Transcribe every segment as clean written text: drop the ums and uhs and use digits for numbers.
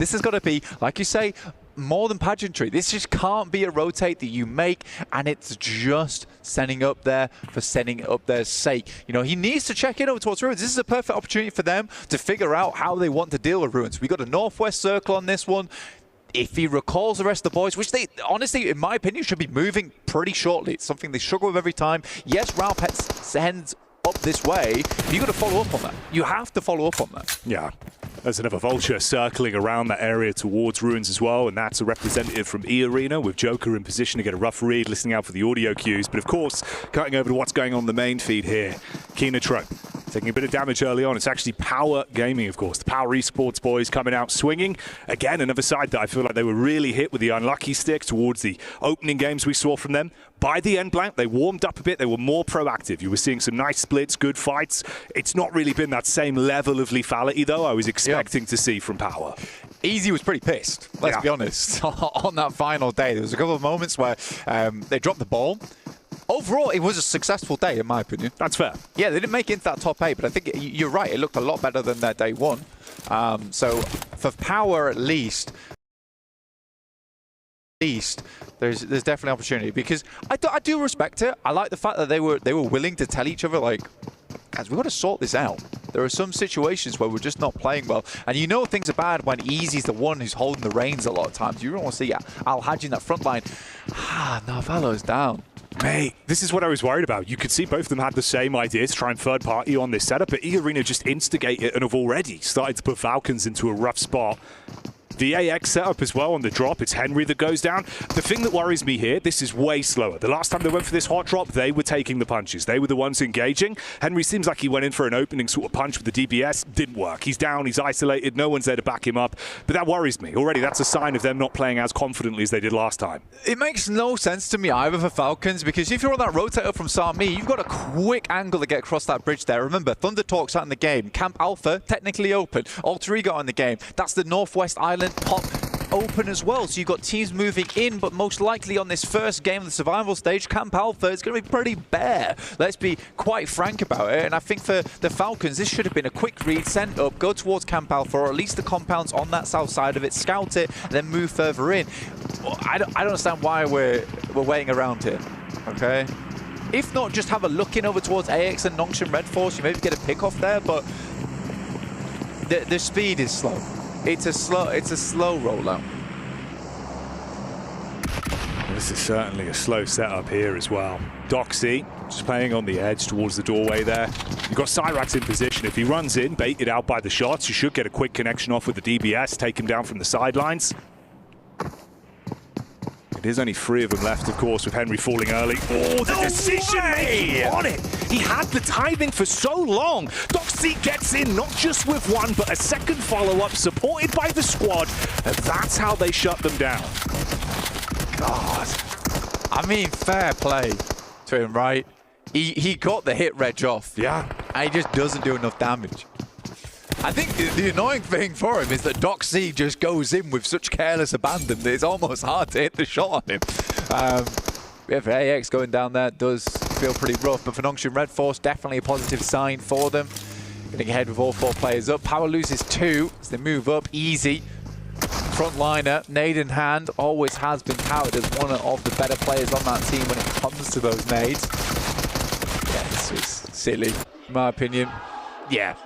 This has got to be, like you say, more than pageantry. This just can't be a rotate that you make, and it's just setting up there for setting up their sake. You know, he needs to check in over towards Ruins. This is a perfect opportunity for them to figure out how they want to deal with Ruins. We got a northwest circle on this one. If he recalls the rest of the boys, which they, honestly, in my opinion, should be moving pretty shortly. It's something they struggle with every time. Yes, Ralph sends up this way. You've got to follow up on that. You have to follow up on that. Yeah. There's another vulture circling around that area towards Ruins as well, and that's a representative from E Arena with Joker in position to get a rough read, listening out for the audio cues. But of course, cutting over to what's going on the main feed here, Kinetro taking a bit of damage early on. It's actually Power Gaming, of course. The Power Esports boys coming out swinging. Again, another side that I feel like they were really hit with the unlucky stick towards the opening games we saw from them. By the end blank, they warmed up a bit. They were more proactive. You were seeing some nice splits, good fights. It's not really been that same level of lethality, though, I was expecting to see from Power. Easy was pretty pissed, let's be honest, on that final day. There was a couple of moments where they dropped the ball. Overall, it was a successful day, in my opinion. That's fair. Yeah, they didn't make it into that top 8, but I think you're right. It looked a lot better than their day 1. So for Power, at least, there's definitely opportunity, because I do respect it. I like the fact that they were willing to tell each other, like, guys, we've got to sort this out. There are some situations where we're just not playing well. And you know things are bad when Easy's the one who's holding the reins a lot of times. You don't want to see Al-Hadji in that front line. Narvalo's down. Mate, this is what I was worried about. You could see both of them had the same idea to try and third party on this setup, but E Arena just instigate it and have already started to put Falcons into a rough spot. The AX setup as well on the drop, it's Henry that goes down. The thing that worries me here, this is way slower. The last time they went for this hot drop, they were taking the punches. They were the ones engaging. Henry seems like he went in for an opening sort of punch with the DBS. Didn't work. He's down, he's isolated, no one's there to back him up. But that worries me. Already, that's a sign of them not playing as confidently as they did last time. It makes no sense to me either for Falcons, because if you're on that rotator from Sami, you've got a quick angle to get across that bridge there. Remember, Thunder Talk's out in the game. Camp Alpha, technically open. Alter Ego in the game. That's the Northwest Island pop open as well, so you've got teams moving in, but most likely on this first game of the survival stage, Camp Alpha is going to be pretty bare. Let's be quite frank about it, and I think for the Falcons, this should have been a quick read, sent up, go towards Camp Alpha, or at least the compounds on that south side of it, scout it, then move further in. I don't understand why we're waiting around here, okay? If not, just have a look in over towards AX and Nongshan Red Force, you maybe get a pick off there, but the speed is slow. It's a slow rollout. This is certainly a slow setup here as well. Doxy just playing on the edge towards the doorway there. You've got Cyrax in position. If he runs in, baited out by the shots, you should get a quick connection off with the DBS, take him down from the sidelines. There's only 3 of them left, of course, with Henry falling early. Oh, the decision-making on it! He had the timing for so long. Doxy gets in, not just with one, but a second follow-up supported by the squad, and that's how they shut them down. God. I mean, fair play to him, right? He got the hit reg off. Yeah. And he just doesn't do enough damage. I think the annoying thing for him is that Doxy just goes in with such careless abandon that it's almost hard to hit the shot on him. Yeah, for AX going down there does feel pretty rough, but for Nongshan Red Force, definitely a positive sign for them. Getting ahead with all 4 players up. Power loses 2 as they move up. Easy. Frontliner, nade in hand, always has been touted as one of the better players on that team when it comes to those nades. Yeah, this was silly, in my opinion. Yeah.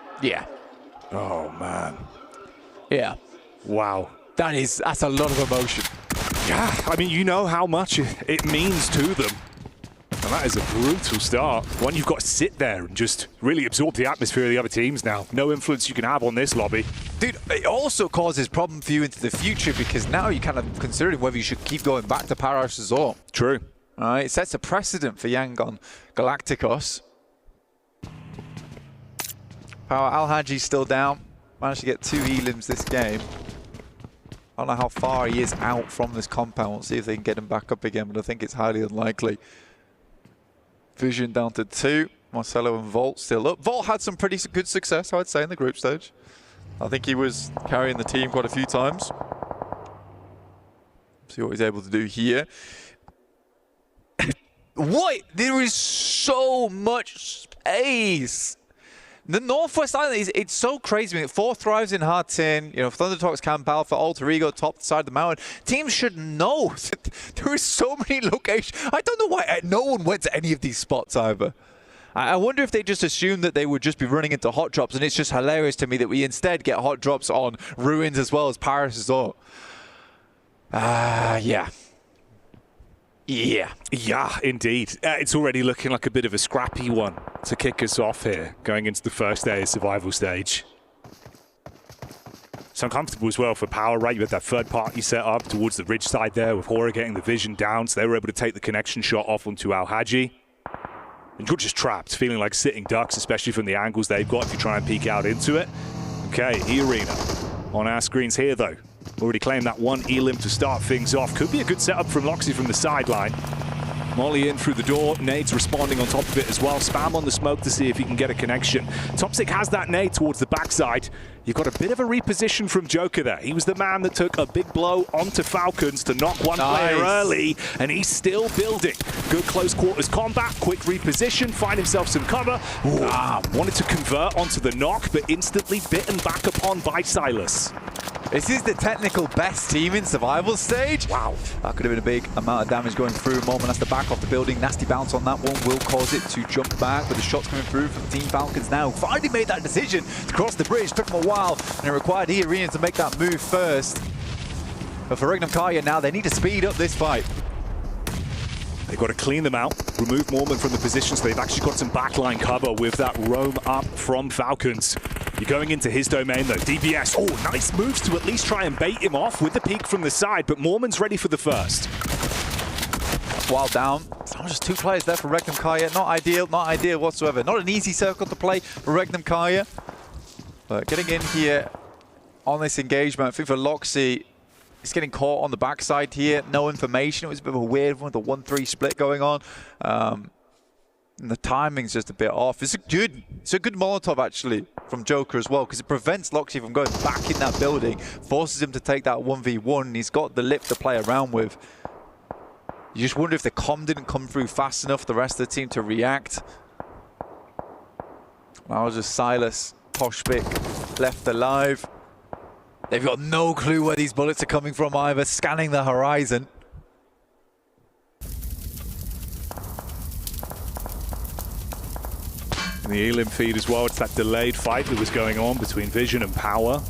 Oh, man. Yeah. Wow. That's a lot of emotion. Yeah, I mean, you know how much it means to them. And that is a brutal start. One, you've got to sit there and just really absorb the atmosphere of the other teams now. No influence you can have on this lobby. Dude, it also causes problem for you into the future, because now you're kind of considering whether you should keep going back to Paradise Resort. True. All right, it sets a precedent for Yangon Galacticos. Power Al-Hadji's still down. Managed to get 2 elims this game. I don't know how far he is out from this compound. We'll see if they can get him back up again, but I think it's highly unlikely. Vision down to 2. Marcelo and Volt still up. Volt had some pretty good success, I would say, in the group stage. I think he was carrying the team quite a few times. See what he's able to do here. What? There is so much space. The Northwest Island, it's so crazy. I mean, 4 thrives in hard tin. You know, Thunder Talks, Camp Alpha, Alter Ego, top side of the mountain. Teams should know. There is so many locations. I don't know why no one went to any of these spots either. I wonder if they just assumed that they would just be running into hot drops, and it's just hilarious to me that we instead get hot drops on Ruins as well as Paris as well. Yeah. Yeah, indeed. It's already looking like a bit of a scrappy one to kick us off here, going into the first day of survival stage. It's uncomfortable as well for Power, right? You had that third party set up towards the ridge side there with HORAA getting the vision down, so they were able to take the connection shot off onto Al-Haji. And you're just trapped, feeling like sitting ducks, especially from the angles they've got if you try and peek out into it. Okay, E-Arena on our screens here, though. Already claimed that one elim to start things off. Could be a good setup from Loxy from the sideline. Molly in through the door. Nades responding on top of it as well. Spam on the smoke to see if he can get a connection. Toxic has that nade towards the backside. You've got a bit of a reposition from Joker there. He was the man that took a big blow onto Falcons to knock one player early, and he's still building. Good close quarters combat, quick reposition, find himself some cover. Wanted to convert onto the knock, but instantly bitten back upon by Silas. This is the technical best team in survival stage. Wow, that could have been a big amount of damage going through. Moment has to back off the building. Nasty bounce on that one will cause it to jump back, but the shots coming through from Team Falcons now. Finally made that decision to cross the bridge. Took them a while, and it required E-Arena to make that move first. But for Regnum Kaya now, they need to speed up this fight. They've got to clean them out, remove Mormon from the position, so they've actually got some backline cover with that roam up from Falcons. You're going into his domain though. DBS, nice moves to at least try and bait him off with the peek from the side, but Mormon's ready for the first. While down, just 2 players there for Regnum Kaya. Not ideal whatsoever. Not an easy circle to play for Regnum Kaya. But getting in here on this engagement, I think for Loxy, he's getting caught on the backside here. No information. It was a bit of a weird one with the 1-3 split going on. And the timing's just a bit off. It's a good Molotov actually from Joker as well, because it prevents Loxy from going back in that building, forces him to take that 1v1, and he's got the lip to play around with. You just wonder if the comm didn't come through fast enough for the rest of the team to react. Now just Silas, Poshpik left alive. They've got no clue where these bullets are coming from either, scanning the horizon. In the elim feed as well, it's that delayed fight that was going on between Vision and Power.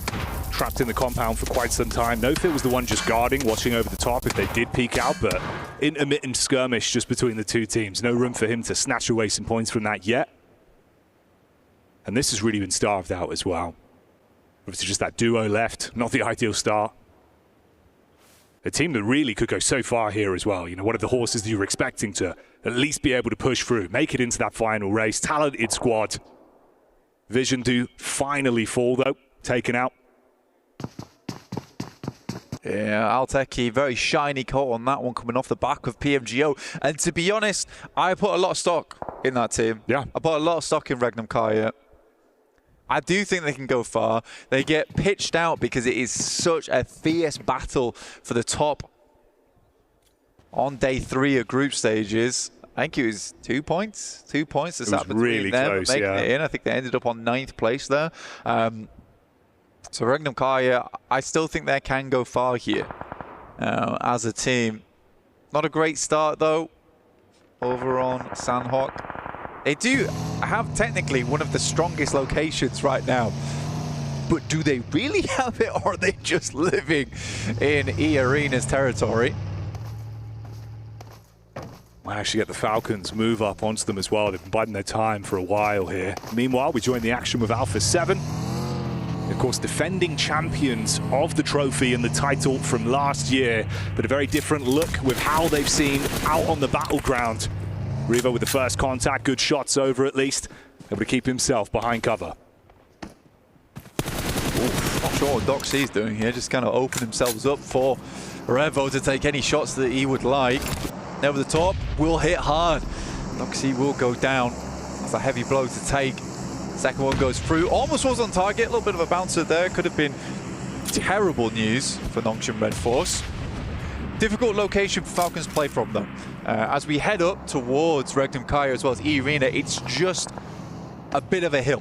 Trapped in the compound for quite some time. Nofit was the one just guarding, watching over the top if they did peek out, but intermittent skirmish just between the two teams. No room for him to snatch away some points from that yet. And this has really been starved out as well. Obviously just that duo left, not the ideal start. A team that really could go so far here as well. You know, one of the horses that you were expecting to at least be able to push through, make it into that final race. Talented squad. Vision do finally fall though, taken out. Yeah, Alteki, very shiny coat on that one coming off the back of PMGO. And to be honest, I put a lot of stock in that team. Yeah. I put a lot of stock in Regnum Kaya. I do think they can go far. They get pitched out because it is such a fierce battle for the top on day 3 of group stages. I think it was 2 points. 2 points to start between really them close, making yeah. it in. I think they ended up on 9th place there. So Regnum Kaya, I still think they can go far here as a team. Not a great start though over on Sandhawk. They do have technically one of the strongest locations right now. But do they really have it, or are they just living in E-Arena's territory? Might actually get the Falcons move up onto them as well. They've been biding their time for a while here. Meanwhile, we join the action with Alpha 7. Of course, defending champions of the trophy and the title from last year, but a very different look with how they've seen out on the battleground. Revo with the first contact, good shots over at least. Able to keep himself behind cover. Not sure what Doxy's doing here, just kind of open themselves up for Revo to take any shots that he would like. Over the top, will hit hard. Doxy will go down. That's a heavy blow to take. Second one goes through, almost was on target, a little bit of a bouncer there. Could have been terrible news for Nongshim Red Force. Difficult location for Falcons play from though. As we head up towards Regnum Kaya as well as E-Arena, it's just a bit of a hill.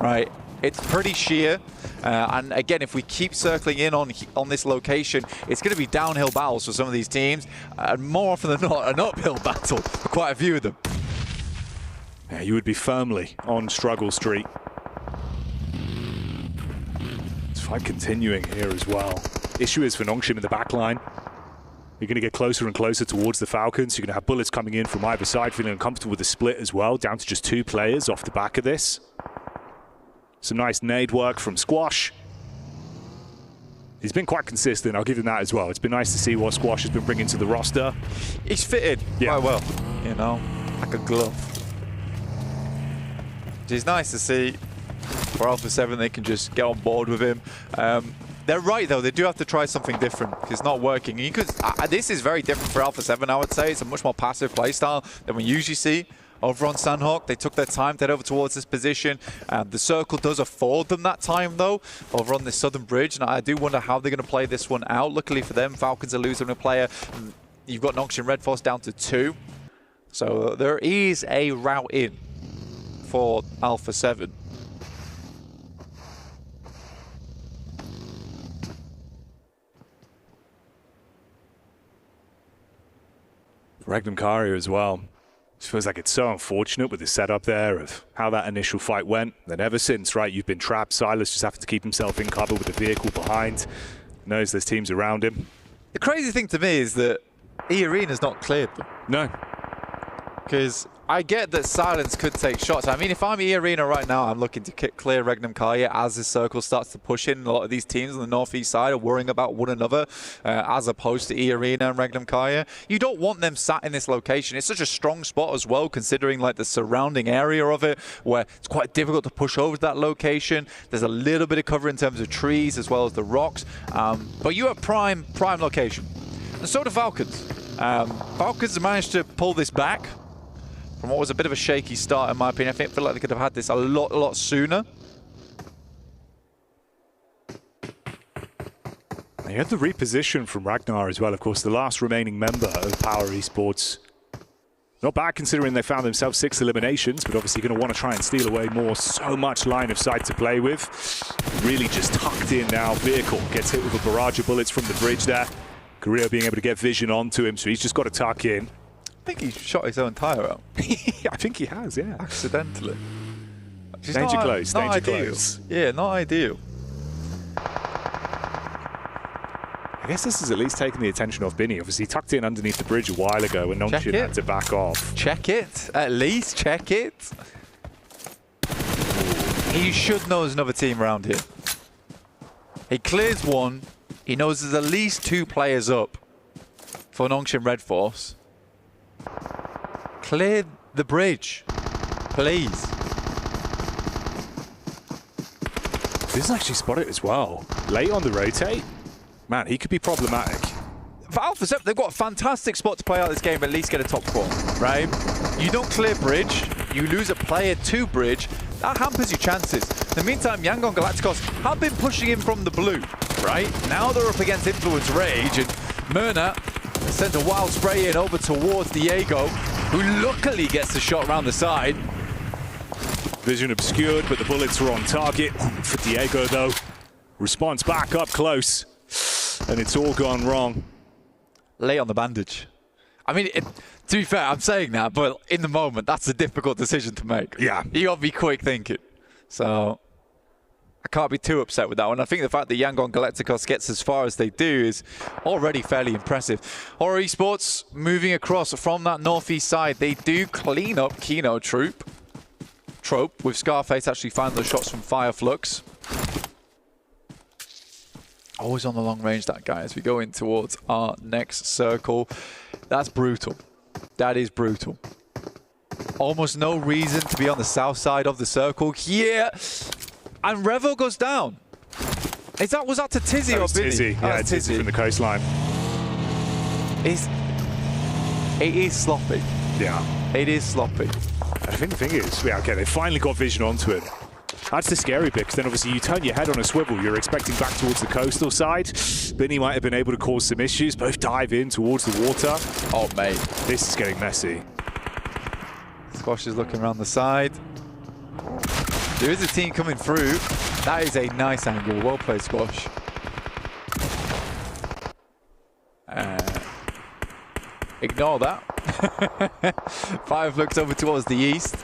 right? It's pretty sheer. And again, if we keep circling in on this location, it's going to be downhill battles for some of these teams. And more often than not, an uphill battle for quite a few of them. Yeah, you would be firmly on struggle street. This fight continuing here as well. Issue is for Nongshim in the back line. You're going to get closer and closer towards the Falcons. You're going to have bullets coming in from either side, feeling uncomfortable with the split as well, down to just 2 players off the back of this. Some nice nade work from Squash. He's been quite consistent, I'll give him that as well. It's been nice to see what Squash has been bringing to the roster. He's fitted quite well, you know, like a glove. It's nice to see for Alpha 7 they can just get on board with him. They're right though, they do have to try something different. It's not working. You could, this is very different for Alpha 7, I would say. It's a much more passive playstyle than we usually see over on Sandhawk. They took their time to head over towards this position. The circle does afford them that time though, over on this southern bridge. And I do wonder how they're going to play this one out. Luckily for them, Falcons are losing a player. You've got Nongshim Red Force down to 2. So there is a route in for Alpha 7. Regnum Karia as well. It feels like it's so unfortunate with the setup there of how that initial fight went. Then ever since, right, you've been trapped. Silas just having to keep himself in cover with the vehicle behind. Knows there's teams around him. The crazy thing to me is that E-Arena's not cleared them. No. Because I get that Silence could take shots. I mean, if I'm E-Arena right now, I'm looking to clear Regnum Kalia as this circle starts to push in. A lot of these teams on the northeast side are worrying about one another as opposed to E-Arena and Regnum Kalia. You don't want them sat in this location. It's such a strong spot as well, considering like the surrounding area of it, where it's quite difficult to push over to that location. There's a little bit of cover in terms of trees as well as the rocks. But you have prime location. And so do Falcons. Falcons managed to pull this back from what was a bit of a shaky start, in my opinion. I feel like they could have had this a lot sooner. They had the reposition from Ragnar as well, of course, the last remaining member of HORAA Esports. Not bad considering they found themselves 6 eliminations, but obviously going to want to try and steal away more. So much line of sight to play with. Really just tucked in now. Vehicle gets hit with a barrage of bullets from the bridge there. Korea being able to get vision onto him, so he's just got to tuck in. I think he shot his own tyre out. I think he has, yeah. Accidentally. Danger close, danger close. Yeah, not ideal. I guess this has at least taken the attention off Binny. Obviously, he tucked in underneath the bridge a while ago when Nongshim had to back off. Check it. At least check it. He should know there's another team around here. He clears one. He knows there's at least 2 players up for Nongshim Red Force. Clear the bridge, please. This actually spot it as well. Late on the rotate. Man, he could be problematic. For Alpha 7, they've got a fantastic spot to play out this game, at least get a top 4, right? You don't clear bridge, you lose a player to bridge, that hampers your chances. In the meantime, Yangon Galacticos have been pushing in from the blue, right? Now they're up against Influence Rage, and Myrna sends a wild spray in over towards Diego, who luckily gets the shot around the side. Vision obscured, but the bullets are on target for Diego, though. Response back up close, and it's all gone wrong. Lay on the bandage. I mean, to be fair, I'm saying that, but in the moment, that's a difficult decision to make. Yeah. You got to be quick thinking. So I can't be too upset with that one. I think the fact that Yangon Galacticos gets as far as they do is already fairly impressive. HORAA Esports moving across from that northeast side. They do clean up Kino Trope with Scarface actually finding those shots from Fireflux. Always on the long range, that guy, as we go in towards our next circle. That's brutal. That is brutal. Almost no reason to be on the south side of the circle here. And Revo goes down. Was that to Tizzy or Billy? Tizzy, yeah, Tizzy from the coastline. It is sloppy. Yeah. It is sloppy. I think the thing is, yeah, okay, they finally got vision onto it. That's the scary bit, because then obviously you turn your head on a swivel, you're expecting back towards the coastal side. Binny might have been able to cause some issues, both dive in towards the water. Oh, mate. This is getting messy. Squash is looking around the side. There is a team coming through. That is a nice angle. Well played, Squash. Ignore that. 5 looks over towards the east.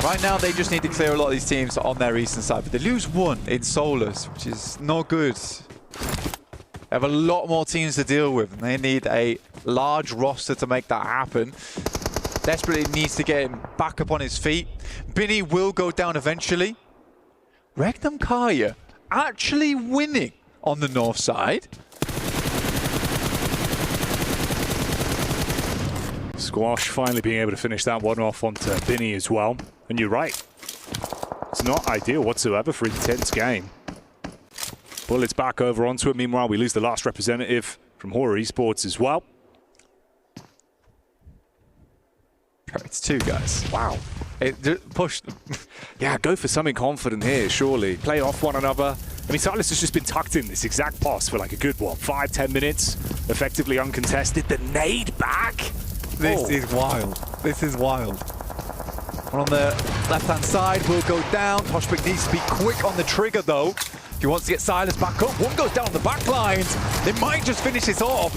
Right now, they just need to clear a lot of these teams on their eastern side, but they lose 1 in Solus, which is not good. They have a lot more teams to deal with, and they need a large roster to make that happen. Desperately needs to get him back up on his feet. Binny will go down eventually. Regnum Kaya actually winning on the north side. Squash finally being able to finish that one off onto Binny as well. And you're right. It's not ideal whatsoever for an intense game. Bullets back over onto it. Meanwhile, we lose the last representative from HORAA Esports as well. It's 2 guys. Wow. It pushed them. Yeah, go for something confident here, surely. Play off one another. I mean, Silas has just been tucked in this exact pass for like a good, what, 5-10 minutes? Effectively uncontested. The nade back. This is wild. This is wild. One on the left-hand side will go down. Toshbek needs to be quick on the trigger, though. If he wants to get Silas back up, one goes down the back lines. They might just finish this off.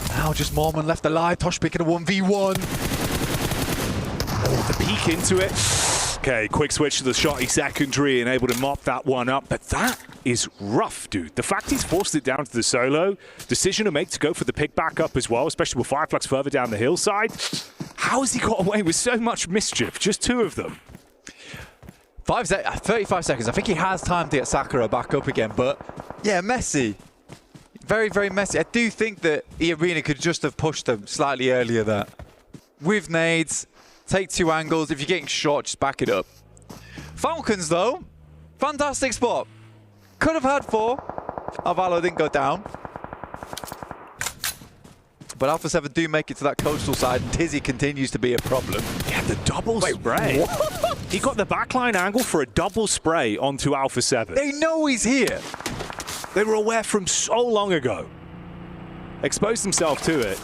Now just Mormon left alive. Toshbek in a 1v1. Oh, the peek into it. Okay, quick switch to the shotty secondary and able to mop that one up. But that is rough, dude. The fact he's forced it down to the solo, decision to make to go for the pick back up as well, especially with Fireflux further down the hillside. How has he got away with so much mischief? Just 2 of them. 35 seconds. I think he has time to get Sakura back up again, but yeah, messy. Very, very messy. I do think that the arena could just have pushed them slightly earlier there. With nades, take 2 angles. If you're getting shot, just back it up. Falcons, though, fantastic spot. Could have had 4. Alvaro didn't go down. But Alpha 7 do make it to that coastal side, and Tizzy continues to be a problem. Yeah, the double spray. What? He got the backline angle for a double spray onto Alpha 7. They know he's here. They were aware from so long ago. Exposed himself to it.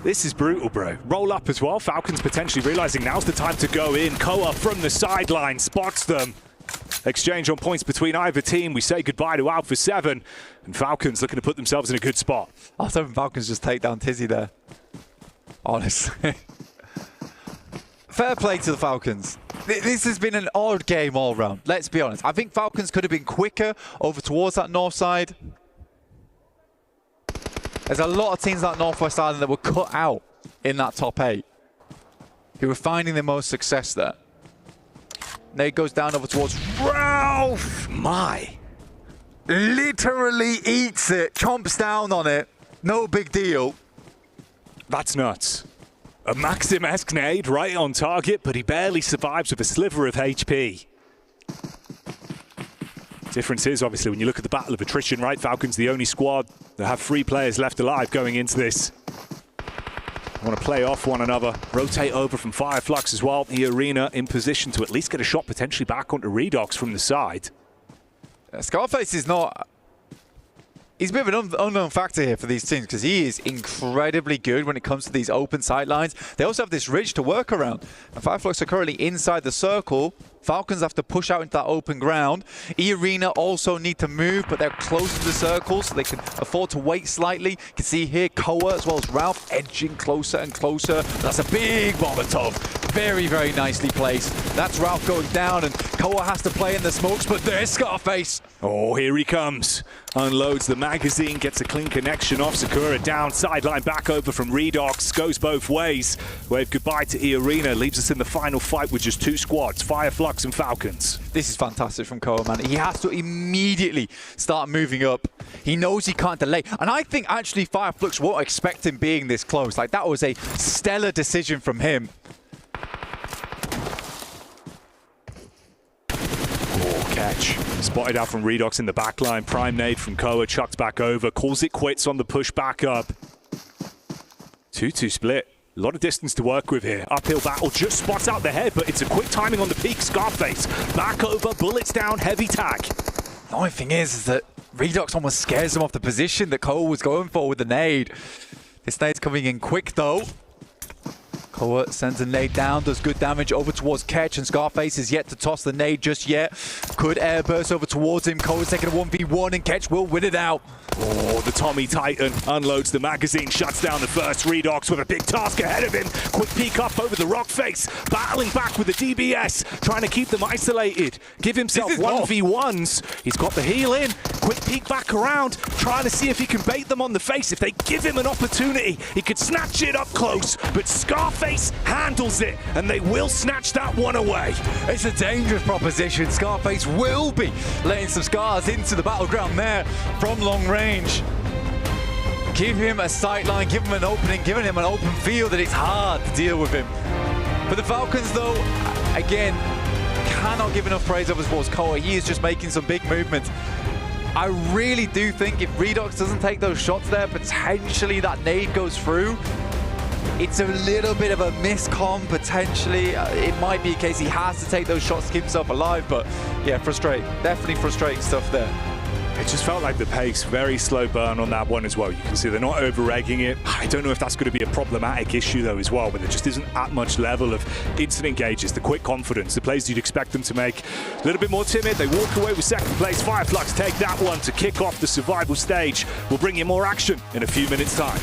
This is brutal, bro. Roll up as well. Falcons potentially realizing now's the time to go in. Koa from the sideline spots them. Exchange on points between either team. We say goodbye to Alpha 7. And Falcons looking to put themselves in a good spot. Alpha 7 Falcons just take down Tizzy there. Honestly. Fair play to the Falcons. This has been an odd game all round. Let's be honest. I think Falcons could have been quicker over towards that north side. There's a lot of teams on that Northwest Island that were cut out in that top 8. Who were finding the most success there. Nade goes down over towards Ralph. My. Literally eats it, chomps down on it. No big deal. That's nuts. A Maxim-esque nade right on target, but he barely survives with a sliver of HP. Difference is, obviously, when you look at the battle of attrition, right? Falcons, the only squad that have 3 players left alive going into this. Want to play off one another. Rotate over from Fireflux as well. The arena in position to at least get a shot potentially back onto Redox from the side. Scarface is not... He's a bit of an unknown factor here for these teams because he is incredibly good when it comes to these open sight lines. They also have this ridge to work around. And Fireflux are currently inside the circle. Falcons have to push out into that open ground. E-Arena also need to move, but they're close to the circle, so they can afford to wait slightly. You can see here Koa as well as Ralph edging closer and closer. That's a big Molotov. Very, very nicely placed. That's Ralph going down, and Koa has to play in the smokes, but there's Scarface. Oh, here he comes. Unloads the magazine, gets a clean connection off. Sakura down, sideline back over from Redox. Goes both ways. Wave goodbye to E-Arena. Leaves us in the final fight with just 2 squads, Fireflux and Falcons. This is fantastic from Koa, man. He has to immediately start moving up. He knows he can't delay. And I think actually Fireflux won't expect him being this close. Like, that was a stellar decision from him. Catch. Spotted out from Redox in the back line. Prime nade from Koa, chucked back over. Calls it quits on the push back up. 2-2 split. A lot of distance to work with here. Uphill battle, just spots out the head, but it's a quick timing on the peak. Scarface, back over, bullets down, heavy tag. The only thing is that Redox almost scares him off the position that Koa was going for with the nade. This nade's coming in quick, though. HORAA sends a nade down, does good damage over towards Ketch, and Scarface is yet to toss the nade just yet. Could air burst over towards him. Cole's taking a 1v1 and Ketch will win it out. Oh, the Tommy Titan unloads the magazine, shuts down the first Redox with a big task ahead of him. Quick peek up over the rock face, battling back with the DBS, trying to keep them isolated. Give himself 1v1s. He's got the heal in. Quick peek back around, trying to see if he can bait them on the face. If they give him an opportunity, he could snatch it up close, but Scarface handles it, and they will snatch that one away. It's a dangerous proposition. Scarface will be letting some scars into the battleground there from long range. Give him a sight line, give him an opening, giving him an open field, and it's hard to deal with him. But the Falcons, though, again, cannot give enough praise over towards HORAA. He is just making some big movements. I really do think if Redox doesn't take those shots there, potentially that nade goes through. It's a little bit of a miscom, potentially. It might be a case he has to take those shots to keep himself alive, but yeah, frustrating. Definitely frustrating stuff there. It just felt like the pace, very slow burn on that one as well. You can see they're not over-egging it. I don't know if that's going to be a problematic issue though as well, but there just isn't that much level of instant engages, the quick confidence, the plays you'd expect them to make. A little bit more timid, they walk away with second place. Fireflux take that one to kick off the survival stage. We'll bring you more action in a few minutes' time.